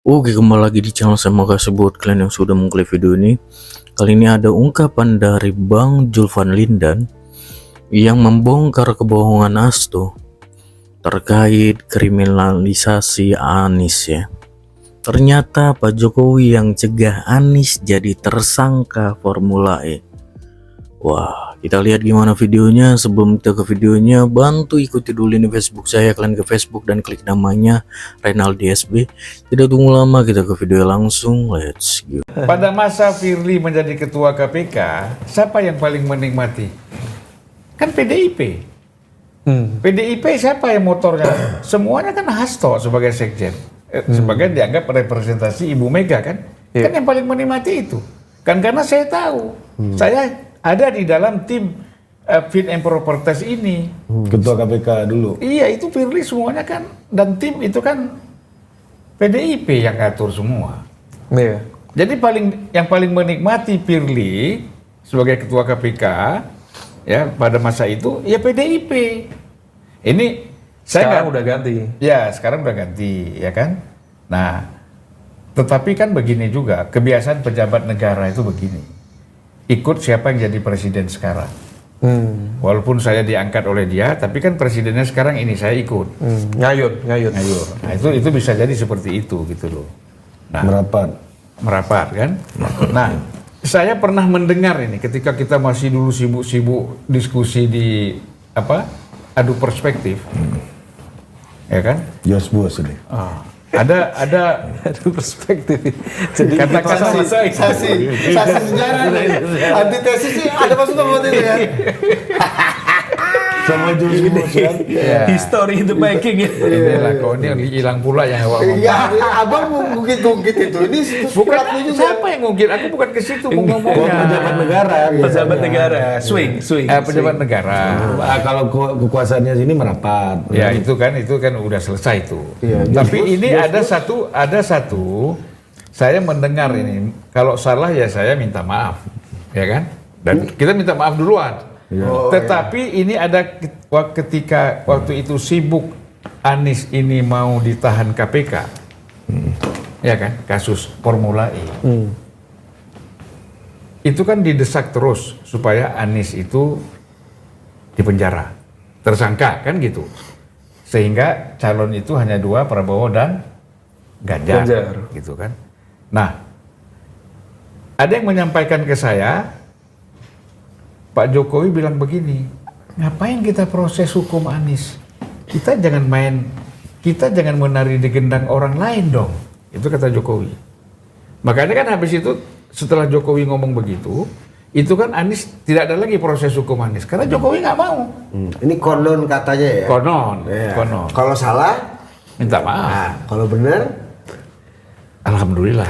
Oke, kembali lagi di channel saya. Makasih buat kalian yang sudah mengklik video ini. Kali ini ada ungkapan dari Bang Zulfan Lindan yang membongkar kebohongan Hasto terkait kriminalisasi Anies ya. Ternyata Pak Jokowi yang cegah Anies jadi tersangka Formula E. Wah, kita lihat gimana videonya. Sebelum kita ke videonya, bantu ikuti dulu ini Facebook saya. Kalian ke Facebook dan klik namanya Reynaldi SB. Tidak tunggu lama, kita ke video langsung. Let's go. Pada masa Firly menjadi ketua KPK, siapa yang paling menikmati? Kan PDIP. PDIP siapa yang motornya? Semuanya kan Hasto sebagai sekjen. Sebagai dianggap representasi Ibu Mega kan? Kan yang paling menikmati itu. Kan karena saya tahu. Saya ada di dalam tim fit and proper test ini. Ketua KPK dulu. Iya, itu Firly semuanya kan. Dan tim itu kan PDIP yang ngatur semua. Iya. Jadi yang paling menikmati Firly sebagai ketua KPK ya pada masa itu ya PDIP. Ini Sekarang udah ganti. Ya, sekarang udah ganti ya kan. Nah, tetapi kan begini juga, kebiasaan pejabat negara itu begini. Ikut siapa yang jadi presiden sekarang. Walaupun saya diangkat oleh dia, tapi kan presidennya sekarang ini saya ikut. Ngayur. Nah, itu bisa jadi seperti itu gitu loh. Nah, merapat kan. Nah, saya pernah mendengar ini ketika kita masih dulu sibuk-sibuk diskusi di adu perspektif, ya kan? Jos bos ini. Ada Perspektif. jadi katakan Saksi sejarah nih. Antitesis sih ada maksudnya buat itu ya. Sama Jos bos kan. History in the making ya. inilah kau ini hilang pula yang awal ngomong. Iya, abang mau ngungkit itu. Ini Bukan siapa yang ngungkit? Aku bukan ke situ mau ngomongnya. pejabat negara. Pejabat negara. Swing. Pejabat negara. Kalau kekuasaannya sini merapat. Ya itu kan udah selesai tuh. Iya, Tapi ini ada satu saya mendengar ini kalau salah ya saya minta maaf, ya kan? Dan kita minta maaf duluan. Tetapi ini ada ketika waktu itu sibuk Anies ini mau ditahan KPK, ya kan? Kasus Formula E. Itu kan didesak terus supaya Anies itu dipenjara, tersangka kan gitu. Sehingga calon itu hanya dua, Prabowo dan Ganjar, gitu kan. Nah, ada yang menyampaikan ke saya, Pak Jokowi bilang begini, ngapain kita proses hukum Anies? Kita jangan menari di gendang orang lain dong. Itu kata Jokowi. Makanya kan habis itu setelah Jokowi ngomong begitu, itu kan Anies tidak ada lagi proses hukum Anies karena Jokowi nggak mau. Ini konon katanya ya. Konon. Kalau salah, Minta maaf. nah, kalau benar, Alhamdulillah.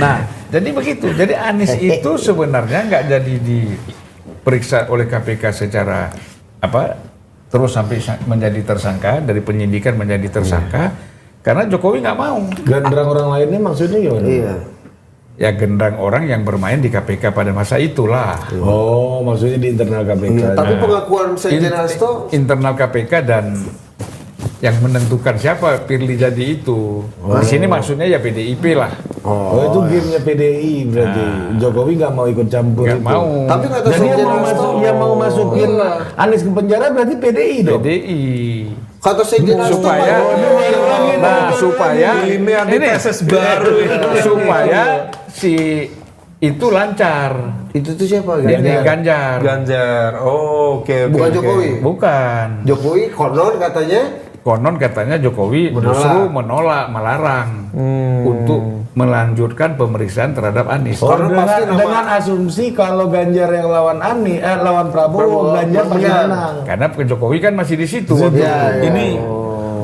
Nah, jadi begitu. Jadi Anies itu sebenarnya nggak jadi diperiksa oleh KPK secara terus sampai menjadi tersangka, dari penyidikan menjadi tersangka karena Jokowi nggak mau. Genderang orang lainnya maksudnya gimana? iya. Ya genderang orang yang bermain di KPK pada masa itulah. Oh, maksudnya di internal KPK. Tapi pengakuan Sekjen Hasto, Internal KPK dan yang menentukan siapa Firly jadi itu. Di sini maksudnya ya PDIP lah. Oh, itu gamenya PDI berarti. Jokowi nggak mau ikut campur. Nggak itu. mau. tapi kata Jadi Sekjen Hasto, yang mau masukin Anies ke penjara berarti PDI dong. PDI. kata Sekjen Hasto, supaya Ini antitesis baru ini. supaya si itu lancar. itu tuh siapa? Ini Ganjar. Ganjar. Oh, oke. Bukan Jokowi. Bukan. Jokowi Konon katanya Jokowi justru menolak, melarang untuk melanjutkan pemeriksaan terhadap Anies. Oh, Karena pasti dengan asumsi kalau Ganjar yang lawan lawan Prabowo, Ganjar pasti menang. Karena Jokowi kan masih di situ. Ya. Ini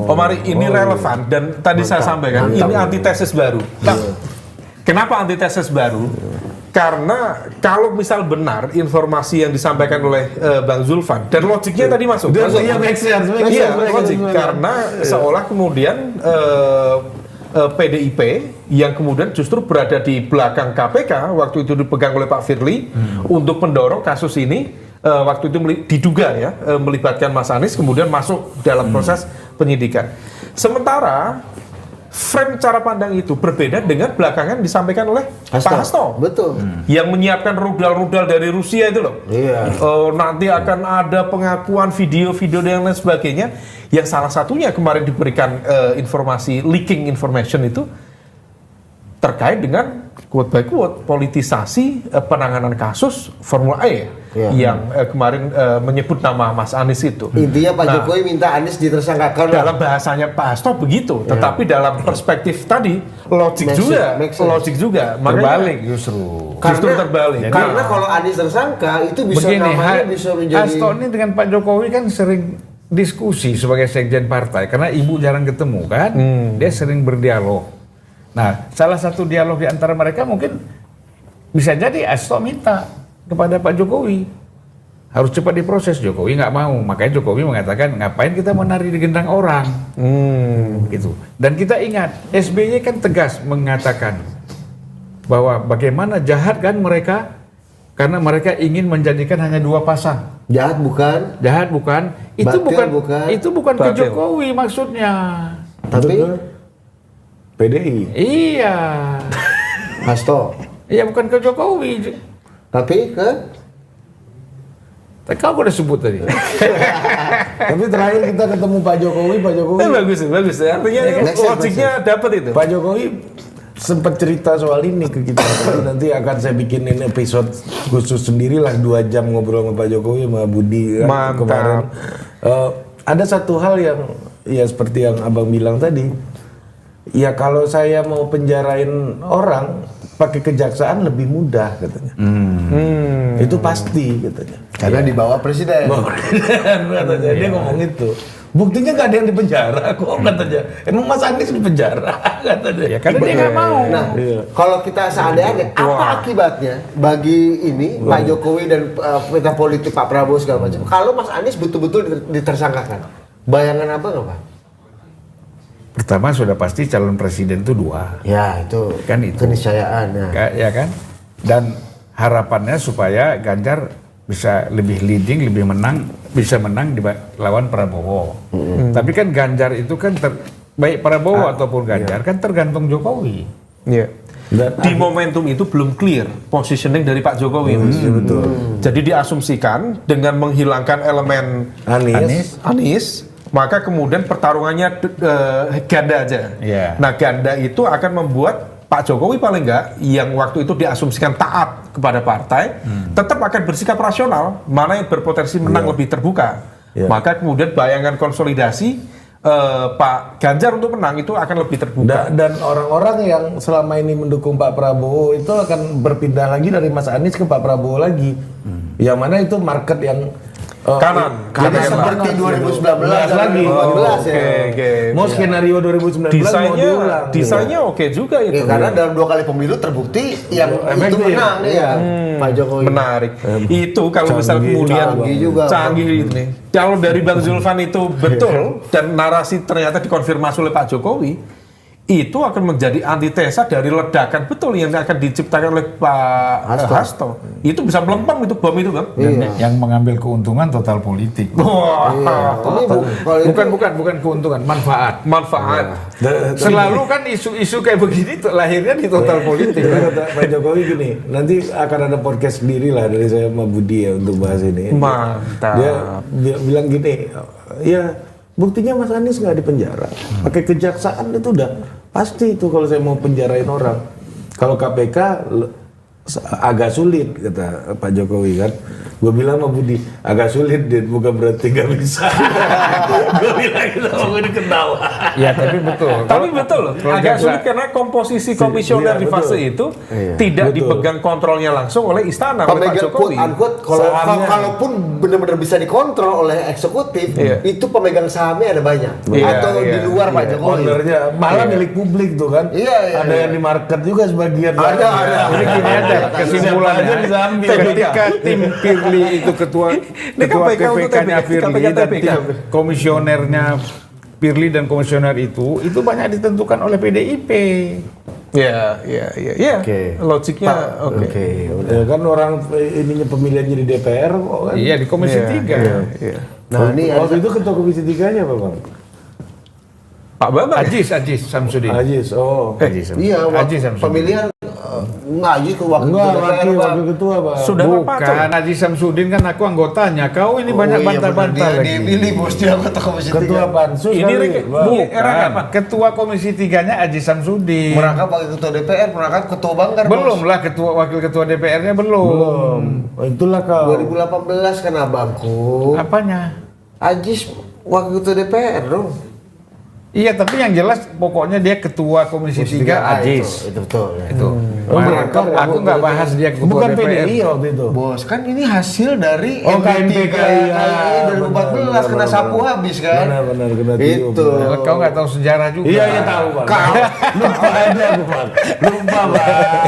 Om Ari, ini relevan dan tadi saya sampaikan ini antitesis baru. Nah, kenapa antitesis baru? Karena kalau misal benar informasi yang disampaikan oleh Bang Zulfan dan logiknya tadi masuk. Iya, make sense. Iya, logik. Karena seolah kemudian PDIP yang kemudian justru berada di belakang KPK waktu itu dipegang oleh Pak Firly untuk mendorong kasus ini waktu itu diduga ya melibatkan Mas Anies kemudian masuk dalam proses penyidikan. Sementara frame cara pandang itu berbeda dengan belakangan disampaikan oleh Pak Hasto. Betul. Yang menyiapkan rudal-rudal dari Rusia itu loh. Iya. Nanti akan ada pengakuan video-video dan lain sebagainya. Yang salah satunya kemarin diberikan informasi, leaking information itu terkait dengan quote by quote politisasi penanganan kasus Formula E yang kemarin menyebut nama Mas Anies itu. Intinya Pak Jokowi minta Anies ditersangkakan. Dalam bahasanya Pak Hasto begitu, tetapi dalam perspektif tadi logik juga. Terbalik justru. Justru terbalik. Karena kalau Anies tersangka itu bisa Begini, namanya bisa menjadi Hasto ini dengan Pak Jokowi kan sering diskusi sebagai sekjen partai karena ibu jarang ketemu kan, dia sering berdialog. Nah, salah satu dialog di antara mereka mungkin bisa jadi Hasto minta kepada Pak Jokowi harus cepat diproses. Jokowi nggak mau, makanya Jokowi mengatakan ngapain kita menari di gendang orang, gitu. Dan kita ingat SBY kan tegas mengatakan bahwa bagaimana jahat kan mereka karena mereka ingin menjadikan hanya 2 pasang. jahat bukan, Itu Batil bukan, itu bukan ke Batil. Jokowi maksudnya. Itu tapi ke PDI. Iya. Hasto. Iya bukan ke Jokowi. Tapi ke Kau udah sebut tadi. Tapi terakhir kita ketemu Pak Jokowi Bagus. Artinya logiknya dapat itu. Pak Jokowi sempat cerita soal ini ke kita. Tapi nanti akan saya bikinin episode khusus sendirilah 2 jam ngobrol sama Pak Jokowi sama Budi kan, Mantap. kemarin. Ada satu hal yang ya seperti yang Abang bilang tadi. Ya kalau saya mau penjarain orang pakai kejaksaan lebih mudah katanya. Itu pasti katanya. karena di bawah presiden. Katanya dia ngomong itu. Buktinya nggak ada yang di penjara kok katanya. Emang Mas Anies di penjara katanya. Ya karena dia nggak mau. Nah, kalau kita seandainya apa akibatnya bagi ini Pak Jokowi dan peta politik Pak Prabowo segala macam? Kalau Mas Anies betul-betul ditersangkakan, bayangan apa nggak Pak? Pertama sudah pasti calon presiden itu 2. Ya itu Kan itu. keniscayaan. Ya. Ya kan? Dan harapannya supaya Ganjar bisa lebih leading, lebih menang, bisa menang lawan Prabowo. Tapi kan Ganjar itu kan baik Prabowo ataupun Ganjar kan tergantung Jokowi. Iya. Di momentum itu belum clear positioning dari Pak Jokowi. Betul. Jadi diasumsikan dengan menghilangkan elemen Anies, maka kemudian pertarungannya ganda aja. Iya. Nah, ganda itu akan membuat Pak Jokowi paling enggak yang waktu itu diasumsikan taat kepada partai, tetap akan bersikap rasional, mana yang berpotensi menang lebih terbuka. Maka kemudian bayangan konsolidasi Pak Ganjar untuk menang itu akan lebih terbuka. Dan orang-orang yang selama ini mendukung Pak Prabowo itu akan berpindah lagi dari Mas Anies ke Pak Prabowo lagi. Yang mana itu market yang kanan. Karena seperti 2019 lagi. 2018 ya. Oke. Mau skenario 2019 mau diulang. Desainnya oke juga itu. Karena dalam 2 kali pemilu terbukti yang itu menang ya Pak Jokowi. Menarik. Itu kalau misal kemudian canggih juga. canggih ini. Kalau dari Bang Zulfan itu betul dan narasi ternyata dikonfirmasi oleh Pak Jokowi, itu akan menjadi antitesa dari ledakan betul yang akan diciptakan oleh Pak Hasto. Itu bisa melempem itu bom itu, Bang. Dan yang mengambil keuntungan total politik. Wah. Bukan keuntungan, manfaat. Manfaat. Selalu kan isu-isu kayak begini lahirnya di total politik. Kata Pak Jokowi gini, nanti akan ada podcast sendiri lah dari saya sama Budi ya untuk bahas ini. Mantap. Dia bilang gini, ya buktinya Mas Anies nggak di penjara. Pakai kejaksaan itu udah pasti itu kalau saya mau penjarain orang. Kalau KPK agak sulit kata Pak Jokowi kan. Gue bilang sama Budi agak sulit dan bukan berarti nggak bisa. Gue bilang itu sama Budi ketawa. Ya tapi betul. Tapi betul loh, agak sulit karena komposisi komisioner Iya, di fase betul. itu tidak dipegang kontrolnya langsung oleh istana, oleh Pak Pemegang Jokowi. kalaupun benar-benar bisa dikontrol oleh eksekutif, itu pemegang sahamnya ada banyak. Atau di luar Pak Jokowi. Ownernya malah milik publik tuh kan. Iya. Ada yang di market juga sebagian. Ada. Jadi gini aja kesimpulannya bisa ambil. ketika tim Firly itu ketua KPK untuk KPK-nya TPK, Firly KPK. dan tim komisionernya Firly dan komisioner itu banyak ditentukan oleh PDIP. Ya. Oke. Logiknya oke. Ya kan orang ininya pemilihannya di DPR kok kan. Iya di Komisi 3. Iya. Nah, ini ada, Waktu itu ketua Komisi 3-nya apa, Bang? ini ada satu hal yang menarik. Ini adalah Ketua Komisi 3-nya apa, Bang? Ini Pak Bambang. Ajis Samsudin. Ajis, oh. Ajis Samsudin. Iya, Ajis Samsudin. pemilihan enggak Ajis ke wakil Enggak, ketua DPR, Bang. wakil ketua, Pak. Sudah Pak Bukan, Ajis Samsudin kan aku anggotanya. Kau ini banyak Oh, iya, bantah-bantah bener. lagi. Dia pilih bos dia anggota komisi Ketua 3. Pansus Ini kali, Rek, Bang. era kapan? Ketua Komisi 3-nya Ajis Samsudin. Merangkap wakil ketua DPR, merangkap ketua Banggar, Bos. Belum lah wakil ketua DPR-nya belum. Oh, itulah kau. 2018 kan abangku. Apanya? Ajis wakil ketua DPR dong. Iya, tapi yang jelas pokoknya dia ketua Komisi 3 Ajis. Itu betul. Ya. Itu. Oh, Merangkap, merangkap. aku nggak bahas dia ketua Bukan DPR. PDI waktu itu. Bos, kan ini hasil dari Oh, MD3 KMPKI, KMPKI 2014 kena benar, sapu benar. habis kan. Benar, kena tiup. Itu. Kau nggak tahu sejarah juga. Iya, tahu, Bang. Lupa aja aku, Bang. Lupa, Bang.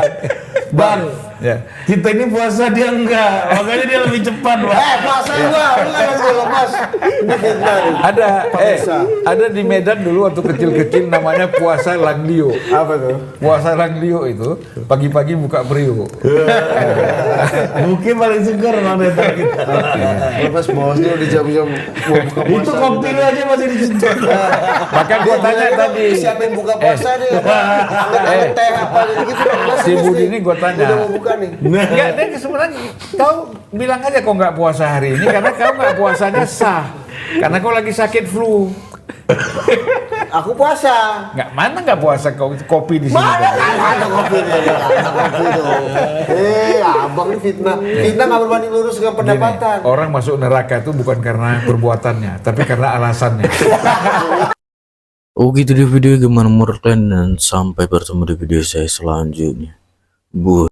Bang, Ya. kita ini puasa dia enggak, makanya dia lebih cepat, Bang. Puasa gua, lu kan gua lepas. Ini fitnah nih. Ada di Medan dulu waktu kecil-kecil namanya puasa Langlio. Apa tuh? Puasa Langlio itu pagi-pagi buka periuk. Mungkin paling segar mana kita. Lepas bos dia udah jam-jam mau buka puasa. Itu kopi lu aja masih disentuh. Maka gua tanya tadi. Siapin buka puasa deh. Anget-anget teh apa gitu. Si Budi ini gua tanya. Udah mau buka nih. Enggak, dia sebenarnya kau bilang aja kau nggak puasa hari ini karena kau nggak puasanya sah. Karena kau lagi sakit flu. Aku puasa. Nggak puasa kau kopi di sini. Mana kan ada kopi nih, ada kopi tuh. Abang ini fitnah. Fitnah nggak berbanding lurus dengan Gini, pendapatan. orang masuk neraka itu bukan karena perbuatannya, tapi karena alasannya. Oh gitu di video, gimana menurut kalian, dan sampai bertemu di video saya selanjutnya. Bu.